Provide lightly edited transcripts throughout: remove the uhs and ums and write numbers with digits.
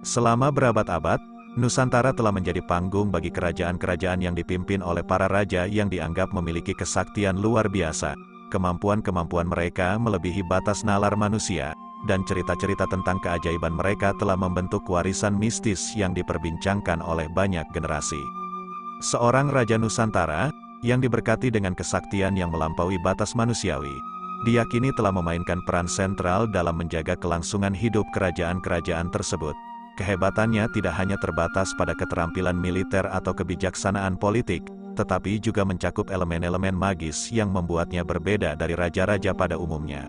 Selama berabad-abad, Nusantara telah menjadi panggung bagi kerajaan-kerajaan yang dipimpin oleh para raja yang dianggap memiliki kesaktian luar biasa. Kemampuan-kemampuan mereka melebihi batas nalar manusia, dan cerita-cerita tentang keajaiban mereka telah membentuk warisan mistis yang diperbincangkan oleh banyak generasi. Seorang Raja Nusantara, yang diberkati dengan kesaktian yang melampaui batas manusiawi, diyakini telah memainkan peran sentral dalam menjaga kelangsungan hidup kerajaan-kerajaan tersebut. Kehebatannya tidak hanya terbatas pada keterampilan militer atau kebijaksanaan politik, tetapi juga mencakup elemen-elemen magis yang membuatnya berbeda dari raja-raja pada umumnya.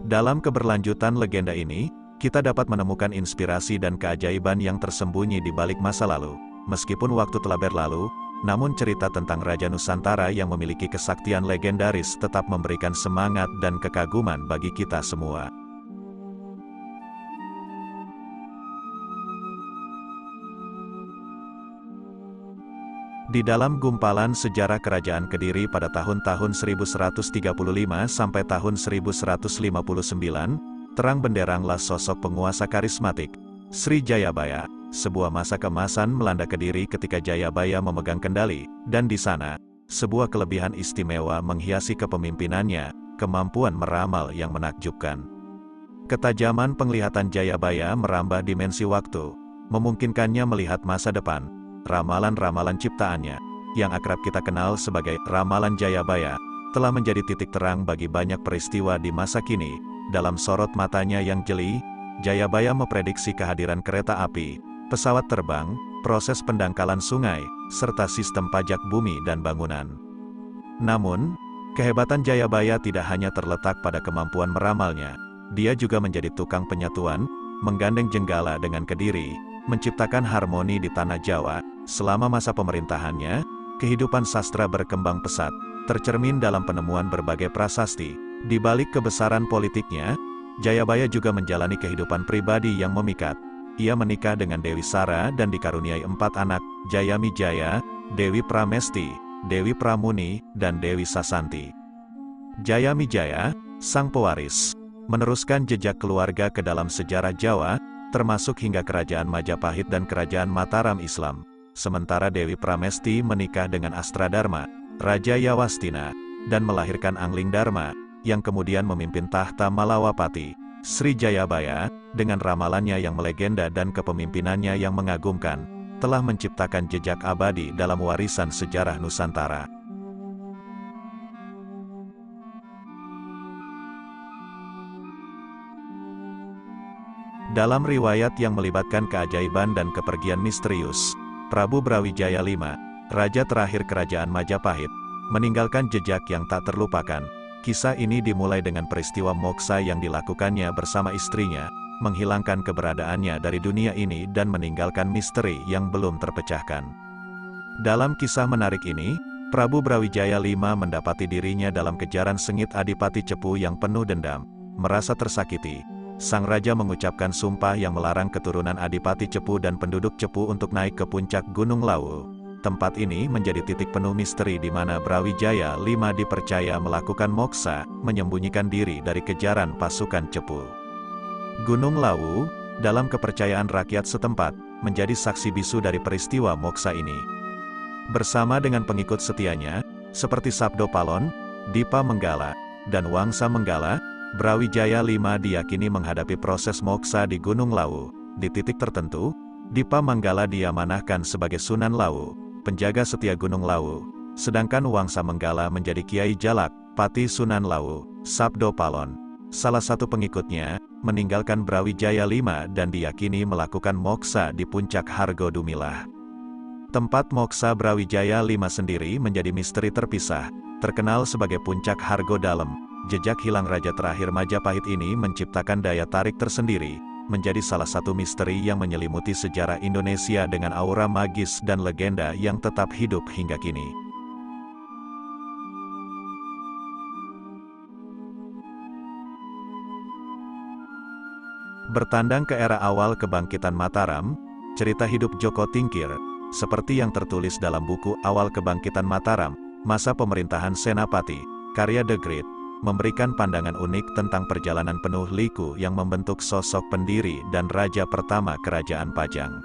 Dalam keberlanjutan legenda ini, kita dapat menemukan inspirasi dan keajaiban yang tersembunyi di balik masa lalu. Meskipun waktu telah berlalu, namun cerita tentang Raja Nusantara yang memiliki kesaktian legendaris tetap memberikan semangat dan kekaguman bagi kita semua. Di dalam gumpalan sejarah Kerajaan Kediri pada tahun-tahun 1135 sampai tahun 1159, terang benderanglah sosok penguasa karismatik, Sri Jayabaya. Sebuah masa keemasan melanda Kediri ketika Jayabaya memegang kendali, dan di sana, sebuah kelebihan istimewa menghiasi kepemimpinannya, kemampuan meramal yang menakjubkan. Ketajaman penglihatan Jayabaya merambah dimensi waktu, memungkinkannya melihat masa depan. Ramalan-ramalan ciptaannya, yang akrab kita kenal sebagai Ramalan Jayabaya, telah menjadi titik terang bagi banyak peristiwa di masa kini. Dalam sorot matanya yang jeli, Jayabaya memprediksi kehadiran kereta api, pesawat terbang, proses pendangkalan sungai, serta sistem pajak bumi dan bangunan. Namun, kehebatan Jayabaya tidak hanya terletak pada kemampuan meramalnya, dia juga menjadi tukang penyatuan, menggandeng Jenggala dengan Kediri, menciptakan harmoni di tanah Jawa. Selama masa pemerintahannya, kehidupan sastra berkembang pesat, tercermin dalam penemuan berbagai prasasti. Di balik kebesaran politiknya, Jayabaya juga menjalani kehidupan pribadi yang memikat. Ia menikah dengan Dewi Sara dan dikaruniai 4 anak, Jayamijaya, Dewi Pramesti, Dewi Pramuni, dan Dewi Sasanti. Jayamijaya, sang pewaris, meneruskan jejak keluarga ke dalam sejarah Jawa, termasuk hingga Kerajaan Majapahit dan Kerajaan Mataram Islam. Sementara Dewi Pramesti menikah dengan Astradharma, Raja Yawastina, dan melahirkan Angling Dharma, yang kemudian memimpin tahta Malawapati. Sri Jayabaya, dengan ramalannya yang melegenda dan kepemimpinannya yang mengagumkan, telah menciptakan jejak abadi dalam warisan sejarah Nusantara. Dalam riwayat yang melibatkan keajaiban dan kepergian misterius, Prabu Brawijaya V, raja terakhir Kerajaan Majapahit, meninggalkan jejak yang tak terlupakan. Kisah ini dimulai dengan peristiwa moksa yang dilakukannya bersama istrinya, menghilangkan keberadaannya dari dunia ini dan meninggalkan misteri yang belum terpecahkan. Dalam kisah menarik ini, Prabu Brawijaya V mendapati dirinya dalam kejaran sengit Adipati Cepu yang penuh dendam. Merasa tersakiti, sang raja mengucapkan sumpah yang melarang keturunan Adipati Cepu dan penduduk Cepu untuk naik ke puncak Gunung Lawu. Tempat ini menjadi titik penuh misteri di mana Brawijaya V dipercaya melakukan moksa, menyembunyikan diri dari kejaran pasukan Cepu. Gunung Lawu, dalam kepercayaan rakyat setempat, menjadi saksi bisu dari peristiwa moksa ini. Bersama dengan pengikut setianya, seperti Sabdo Palon, Dipa Menggala, dan Wangsa Menggala, Brawijaya V diyakini menghadapi proses moksa di Gunung Lawu. Di titik tertentu, Dipa Manggala diamanahkan sebagai Sunan Lawu, penjaga setia Gunung Lawu, sedangkan Wangsa Menggala menjadi Kiai Jalak, Pati Sunan Lawu. Sabdo Palon, salah satu pengikutnya, meninggalkan Brawijaya V dan diyakini melakukan moksa di puncak Hargo Dumilah. Tempat moksa Brawijaya V sendiri menjadi misteri terpisah, terkenal sebagai puncak Hargo Dalem. Jejak hilang raja terakhir Majapahit ini menciptakan daya tarik tersendiri, menjadi salah satu misteri yang menyelimuti sejarah Indonesia dengan aura magis dan legenda yang tetap hidup hingga kini. Bertandang ke era awal kebangkitan Mataram, cerita hidup Joko Tingkir, seperti yang tertulis dalam buku Awal Kebangkitan Mataram, Masa Pemerintahan Senapati, karya The Great, memberikan pandangan unik tentang perjalanan penuh liku yang membentuk sosok pendiri dan raja pertama Kerajaan Pajang.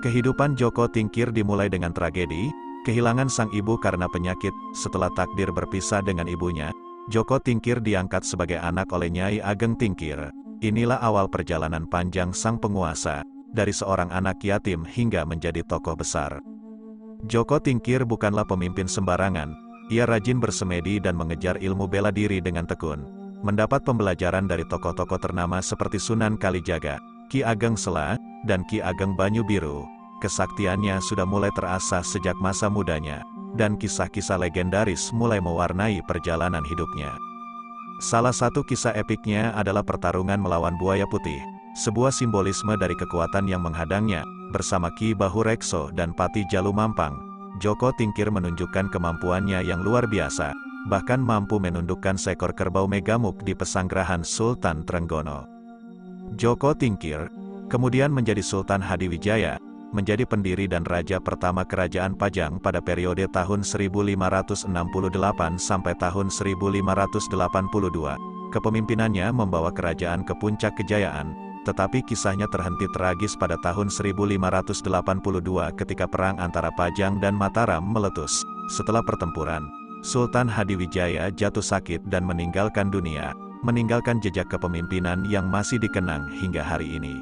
Kehidupan Joko Tingkir dimulai dengan tragedi, kehilangan sang ibu karena penyakit. Setelah takdir berpisah dengan ibunya, Joko Tingkir diangkat sebagai anak oleh Nyai Ageng Tingkir. Inilah awal perjalanan panjang sang penguasa, dari seorang anak yatim hingga menjadi tokoh besar. Joko Tingkir bukanlah pemimpin sembarangan, ia rajin bersemedi dan mengejar ilmu bela diri dengan tekun. Mendapat pembelajaran dari tokoh-tokoh ternama seperti Sunan Kalijaga, Ki Ageng Sela, dan Ki Ageng Banyu Biru. Kesaktiannya sudah mulai terasa sejak masa mudanya, dan kisah-kisah legendaris mulai mewarnai perjalanan hidupnya. Salah satu kisah epiknya adalah pertarungan melawan buaya putih, sebuah simbolisme dari kekuatan yang menghadangnya. Bersama Ki Bahurekso dan Pati Jalumampang, Joko Tingkir menunjukkan kemampuannya yang luar biasa, bahkan mampu menundukkan seekor kerbau megamuk di pesanggerahan Sultan Trenggono. Joko Tingkir kemudian menjadi Sultan Hadiwijaya, menjadi pendiri dan raja pertama Kerajaan Pajang pada periode tahun 1568 sampai tahun 1582. Kepemimpinannya membawa kerajaan ke puncak kejayaan, tetapi kisahnya terhenti tragis pada tahun 1582 ketika perang antara Pajang dan Mataram meletus. Setelah pertempuran, Sultan Hadiwijaya jatuh sakit dan meninggalkan dunia, meninggalkan jejak kepemimpinan yang masih dikenang hingga hari ini.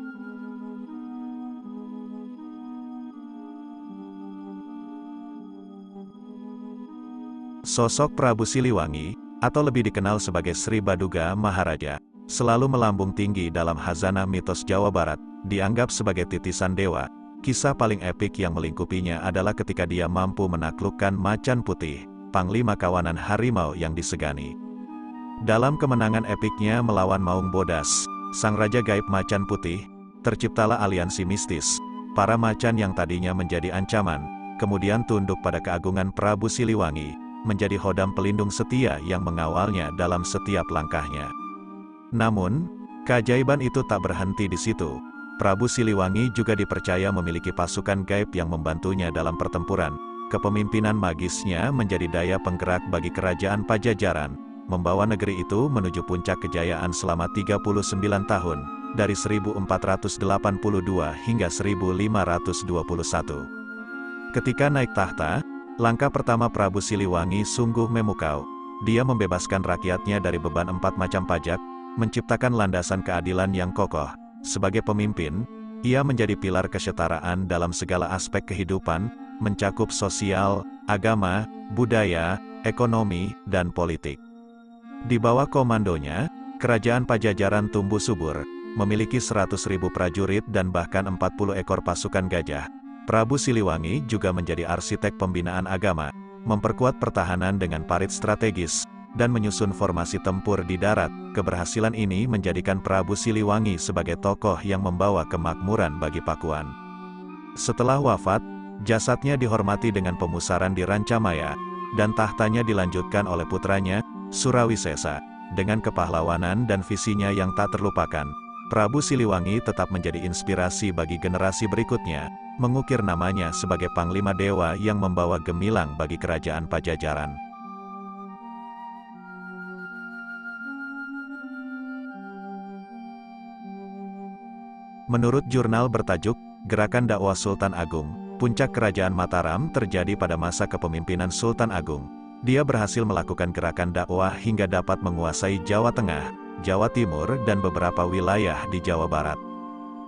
Sosok Prabu Siliwangi, atau lebih dikenal sebagai Sri Baduga Maharaja, selalu melambung tinggi dalam khazanah mitos Jawa Barat, dianggap sebagai titisan dewa. Kisah paling epik yang melingkupinya adalah ketika dia mampu menaklukkan Macan Putih, panglima kawanan harimau yang disegani. Dalam kemenangan epiknya melawan Maung Bodas, sang raja gaib Macan Putih, terciptalah aliansi mistis. Para macan yang tadinya menjadi ancaman, kemudian tunduk pada keagungan Prabu Siliwangi, menjadi hodam pelindung setia yang mengawalnya dalam setiap langkahnya. Namun, keajaiban itu tak berhenti di situ. Prabu Siliwangi juga dipercaya memiliki pasukan gaib yang membantunya dalam pertempuran. Kepemimpinan magisnya menjadi daya penggerak bagi Kerajaan Pajajaran, membawa negeri itu menuju puncak kejayaan selama 39 tahun, dari 1482 hingga 1521. Ketika naik tahta, langkah pertama Prabu Siliwangi sungguh memukau. Dia membebaskan rakyatnya dari beban 4 macam pajak, menciptakan landasan keadilan yang kokoh. Sebagai pemimpin, ia menjadi pilar kesetaraan dalam segala aspek kehidupan, mencakup sosial, agama, budaya, ekonomi, dan politik. Di bawah komandonya, Kerajaan Pajajaran tumbuh subur, memiliki 100.000 prajurit dan bahkan 40 ekor pasukan gajah. Prabu Siliwangi juga menjadi arsitek pembinaan agama, memperkuat pertahanan dengan parit strategis, dan menyusun formasi tempur di darat. Keberhasilan ini menjadikan Prabu Siliwangi sebagai tokoh yang membawa kemakmuran bagi Pakuan. Setelah wafat, jasadnya dihormati dengan pemusaran di Rancamaya, dan tahtanya dilanjutkan oleh putranya, Surawisesa. Dengan kepahlawanan dan visinya yang tak terlupakan, Prabu Siliwangi tetap menjadi inspirasi bagi generasi berikutnya, mengukir namanya sebagai Panglima Dewa yang membawa gemilang bagi Kerajaan Pajajaran. Menurut jurnal bertajuk Gerakan Dakwah Sultan Agung, puncak Kerajaan Mataram terjadi pada masa kepemimpinan Sultan Agung. Dia berhasil melakukan gerakan dakwah hingga dapat menguasai Jawa Tengah, Jawa Timur, dan beberapa wilayah di Jawa Barat.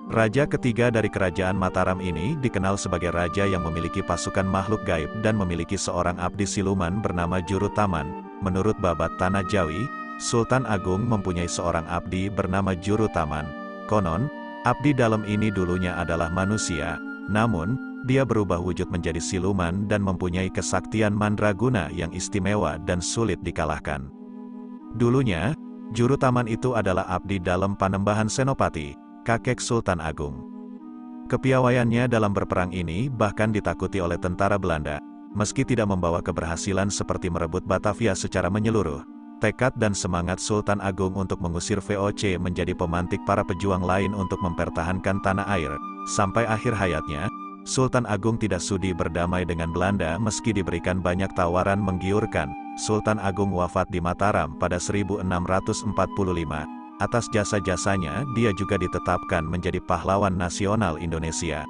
Raja ketiga dari Kerajaan Mataram ini dikenal sebagai raja yang memiliki pasukan makhluk gaib dan memiliki seorang abdi siluman bernama Jurutaman. Menurut Babat Tanah Jawi, Sultan Agung mempunyai seorang abdi bernama Jurutaman. Konon, abdi dalam ini dulunya adalah manusia, namun, dia berubah wujud menjadi siluman dan mempunyai kesaktian mandraguna yang istimewa dan sulit dikalahkan. Dulunya, Jurutaman itu adalah abdi dalam Panembahan Senopati, kakek Sultan Agung. Kepiawaiannya dalam berperang ini bahkan ditakuti oleh tentara Belanda. Meski tidak membawa keberhasilan seperti merebut Batavia secara menyeluruh, tekad dan semangat Sultan Agung untuk mengusir VOC menjadi pemantik para pejuang lain untuk mempertahankan tanah air. Sampai akhir hayatnya, Sultan Agung tidak sudi berdamai dengan Belanda meski diberikan banyak tawaran menggiurkan. Sultan Agung wafat di Mataram pada 1645. Atas jasa-jasanya, dia juga ditetapkan menjadi pahlawan nasional Indonesia.